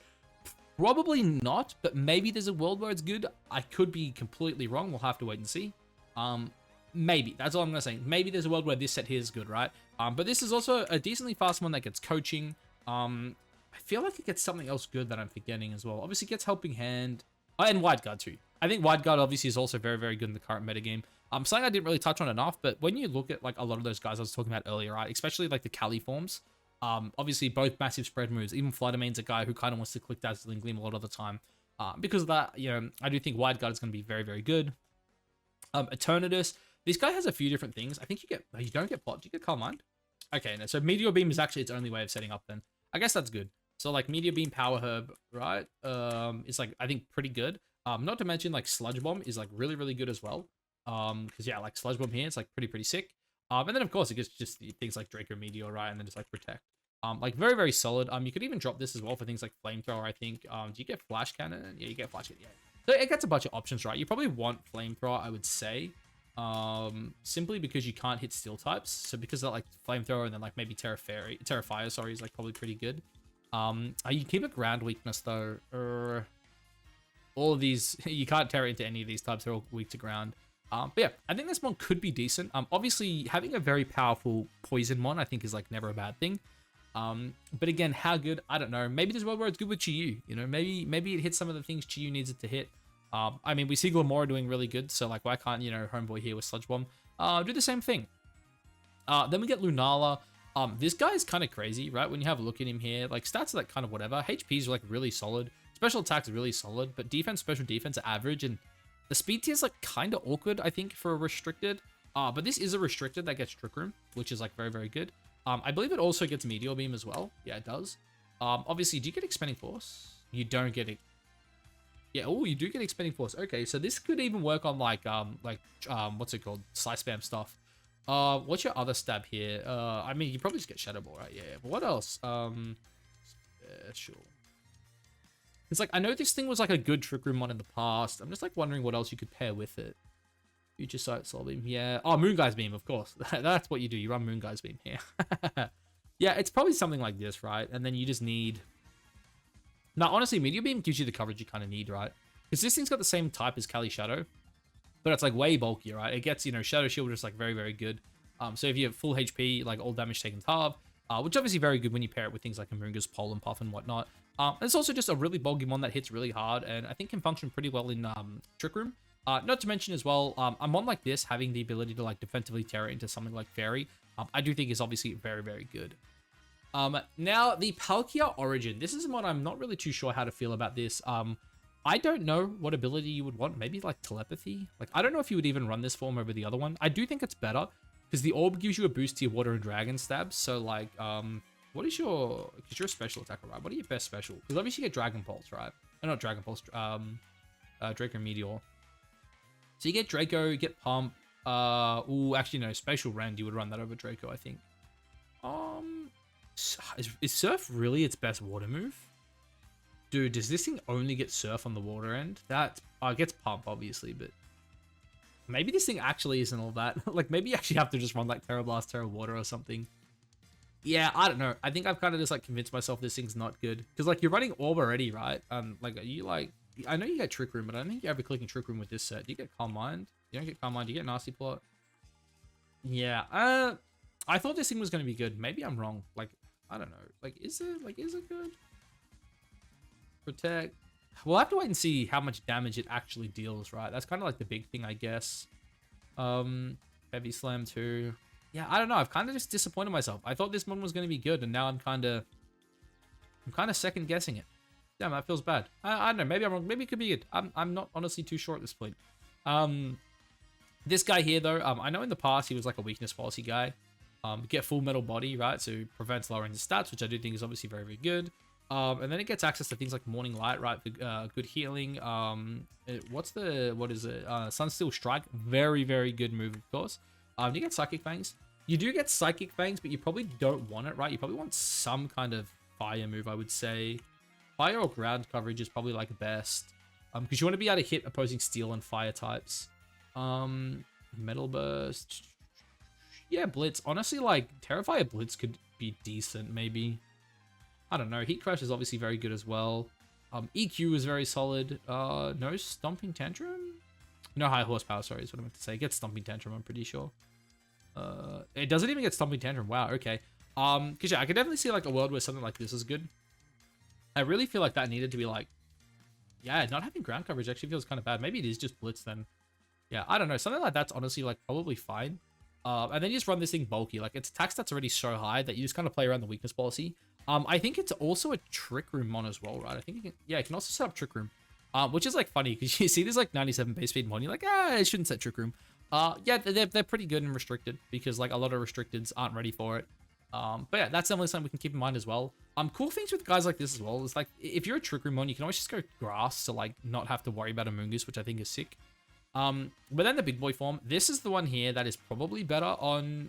Probably not, but maybe there's a world where it's good. I could be completely wrong. We'll have to wait and see. Maybe. That's all I'm going to say. Maybe there's a world where this set here is good, right? But this is also a decently fast one that gets coaching. I feel like it gets something else good that I'm forgetting as well. Obviously, it gets Helping Hand. And Wide Guard too. I think Wide Guard obviously is also very, very good in the current metagame. Something I didn't really touch on enough, but when you look at like a lot of those guys I was talking about earlier, right? Especially like the Cali forms. Obviously, both massive spread moves. Even Fluttermane's a guy who kind of wants to click Dazzling Gleam a lot of the time. Because of that, you know, I do think Wide Guard is going to be very, very good. Eternatus. This guy has a few different things. I think you don't get Plot. Do you get Calm Mind? Okay, no, so Meteor Beam is actually its only way of setting up then. I guess that's good. So, like, Meteor Beam, Power Herb, right? Is, like, I think pretty good. Not to mention, like, Sludge Bomb is, like, really, really good as well. Because, yeah, like, Sludge Bomb here, it's, like, pretty sick. And then, of course, it gets just things like Draco Meteor, right? And then just, like, Protect. Like, very, very solid. You could even drop this as well for things like Flamethrower, I think. Do you get Flash Cannon? Yeah, you get Flash Cannon, yeah. So, it gets a bunch of options, right? You probably want Flamethrower, I would say. Simply because you can't hit Steel types. So, because of, like, Flamethrower and then, like, maybe Terrafire, sorry, is, like, probably pretty good. You keep a Ground Weakness, though. All of these, you can't Terra into any of these types. They're all weak to ground. But yeah, I think this mon could be decent. Obviously, having a very powerful Poison mon, I think, is, like, never a bad thing. But again, how good? I don't know. Maybe there's a world where it's good with Chiyu. You know, maybe it hits some of the things Chiyu needs it to hit. I mean, we see Glamora doing really good, so, like, why can't, you know, Homeboy here with Sludge Bomb do the same thing? Then we get Lunala. This guy is kind of crazy, right? When you have a look at him here, like, stats are, like, kind of whatever. HP is, like, really solid. Special attacks are really solid, but defense, special defense are average, and the speed tier is, like, kind of awkward, I think, for a restricted. But this is a restricted that gets Trick Room, which is, like, very, very good. I believe it also gets Meteor Beam as well. Yeah, it does. Obviously, do you get Expending Force? You don't get it. Yeah, oh, you do get Expending Force. Okay, so this could even work on, like, what's it called? Slice Spam stuff. What's your other stab here? I mean, you probably just get Shadow Ball, right? Yeah, but what else? Sure. It's like, I know this thing was, like, a good Trick Room mod in the past. I'm just, like, wondering what else you could pair with it. Future Sight, Soul Beam. Yeah. Oh, Moon Guy's Beam, of course. That's what you do. You run Moon Guy's Beam here. Yeah, it's probably something like this, right? And then you just need... Now, honestly, Meteor Beam gives you the coverage you kind of need, right? Because this thing's got the same type as Calyrex-Shadow, but it's like way bulkier, right? It gets, you know, Shadow Shield is like very, very good. So if you have full HP, like all damage taken halved, which obviously very good when you pair it with things like Amoonguss, Pollen Puff, and whatnot. It's also just a really bulky one that hits really hard, and I think can function pretty well in Trick Room. Not to mention as well, a mon like this having the ability to like defensively tear it into something like Fairy, I do think is obviously very, very good. Now the Palkia Origin. This is one I'm not really too sure how to feel about this. I don't know what ability you would want. Maybe like Telepathy. Like I don't know if you would even run this form over the other one. I do think it's better because the Orb gives you a boost to your Water and Dragon stabs. So like, what is your? Because you're a special attacker, right? What are your best special? Because obviously you get Dragon Pulse, right? Not Dragon Pulse. Draco Meteor. So you get Draco, you get Pump. Actually no, Spatial Rend. You would run that over Draco, I think. Is Surf really its best water move? Dude, does this thing only get Surf on the water end? That it gets Pump, obviously, but maybe this thing actually isn't all that. Like, maybe you actually have to just run like Terra Blast, Terra Water or something. Yeah, I don't know. I think I've kind of just like convinced myself this thing's not good. Because like you're running Orb already, right? Like, are you like... I know you get Trick Room, but I don't think you're ever clicking Trick Room with this set. Do you get Calm Mind? You don't get Calm Mind. You get Nasty Plot. Yeah, I thought this thing was going to be good. Maybe I'm wrong. Like, I don't know. Like, is it good? Protect. We'll have to wait and see how much damage it actually deals, right? That's kind of like the big thing, I guess. Heavy Slam too. Yeah, I don't know. I've kind of just disappointed myself. I thought this one was going to be good, and now I'm kind of second guessing it. Damn, that feels bad. I don't know. Maybe I'm wrong. Maybe it could be good. I'm not honestly too sure at this point. This guy here, though, I know in the past he was like a weakness policy guy. Get full metal body, right? So prevents lowering the stats, which I do think is obviously very, very good. And then it gets access to things like Morning Light, right? For good healing. What is it? Sunsteel Strike. Very, very good move, of course. You get Psychic Fangs. You do get Psychic Fangs, but you probably don't want it, right? You probably want some kind of fire move, I would say. Fire or ground coverage is probably like best. Because you want to be able to hit opposing steel and fire types. Metal Burst. Yeah, Blitz. Honestly, like, Terrifier Blitz could be decent, maybe. I don't know. Heat Crash is obviously very good as well. EQ is very solid. No Stomping Tantrum? No High Horsepower, sorry, is what I meant to say. It gets Stomping Tantrum, I'm pretty sure. It doesn't even get Stomping Tantrum. Wow, okay. Because yeah, I could definitely see, like, a world where something like this is good. I really feel like that needed to be, like... Yeah, not having ground coverage actually feels kind of bad. Maybe it is just Blitz then. Yeah, I don't know. Something like that's honestly, like, probably fine. And then you just run this thing bulky. Like, its attack stats already so high that you just kind of play around the weakness policy. I think it's also a Trick Room mon as well, right? I think you can, yeah, you can also set up Trick Room. Which is, like, funny, because you see this, like, 97 base speed mon, you're like, I shouldn't set Trick Room. Yeah, they're pretty good and restricted, because, like, a lot of restricteds aren't ready for it. But yeah, that's definitely something we can keep in mind as well. Cool things with guys like this as well is, like, if you're a Trick Room mon, you can always just go Grass to, like, not have to worry about a Amoonguss, which I think is sick. But then the big boy form, this is the one here that is probably better on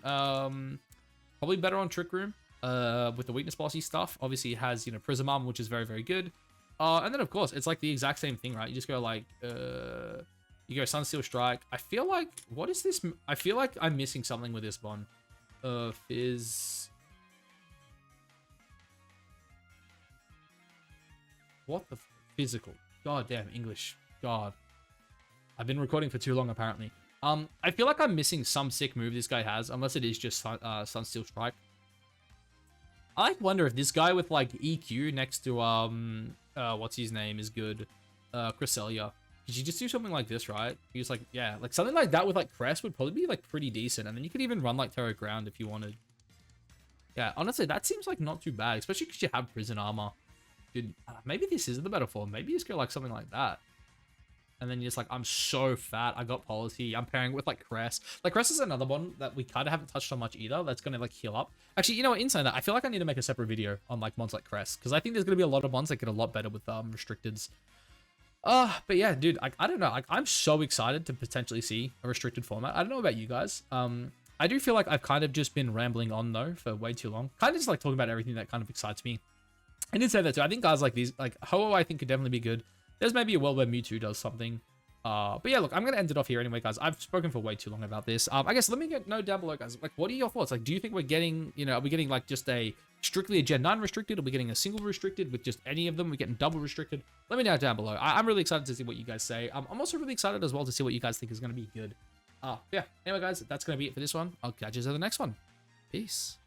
Trick Room, with the weakness policy stuff. Obviously it has, you know, Prism Arm, which is very, very good. And then of course, it's like the exact same thing, right? You just go like, you go Sunsteel Strike. I feel like, what is this? I feel like I'm missing something with this one. Fizz. What the physical? God damn, English. God. I've been recording for too long, apparently. I feel like I'm missing some sick move this guy has, unless it is just Sunsteel Strike. I like wonder if this guy with like EQ next to what's his name is good, Cresselia. Could you just do something like this, right? He's like, yeah, like something like that with like Crest would probably be like pretty decent, and then you could even run like Terra Ground if you wanted. Yeah, honestly, that seems like not too bad, especially because you have Prison Armor. Dude, maybe this is the better form. Maybe you just go like something like that. And then you're just like, I'm so fat, I got policy, I'm pairing with like Crest. Like Crest is another one that we kind of haven't touched on much either, that's going to like heal up. Actually, you know what, in saying that, I feel like I need to make a separate video on like mons like Crest, because I think there's going to be a lot of mons that get a lot better with restricteds. But yeah, dude, I don't know, I'm so excited to potentially see a restricted format. I don't know about you guys. I do feel like I've kind of just been rambling on though for way too long. Kind of just like talking about everything that kind of excites me. I did say that too. I think guys like these, like Ho-Oh I think could definitely be good. There's maybe a world where Mewtwo does something. But yeah, look, I'm gonna end it off here anyway, guys. I've spoken for way too long about this. I guess let me know down below, guys. Like, what are your thoughts? Like, do you think we're getting, are we getting like just strictly a Gen 9 restricted? Are we getting a single restricted with just any of them? We're getting double restricted? Let me know down below. I'm really excited to see what you guys say. I'm also really excited as well to see what you guys think is gonna be good. Yeah. Anyway, guys, that's gonna be it for this one. I'll catch you in the next one. Peace.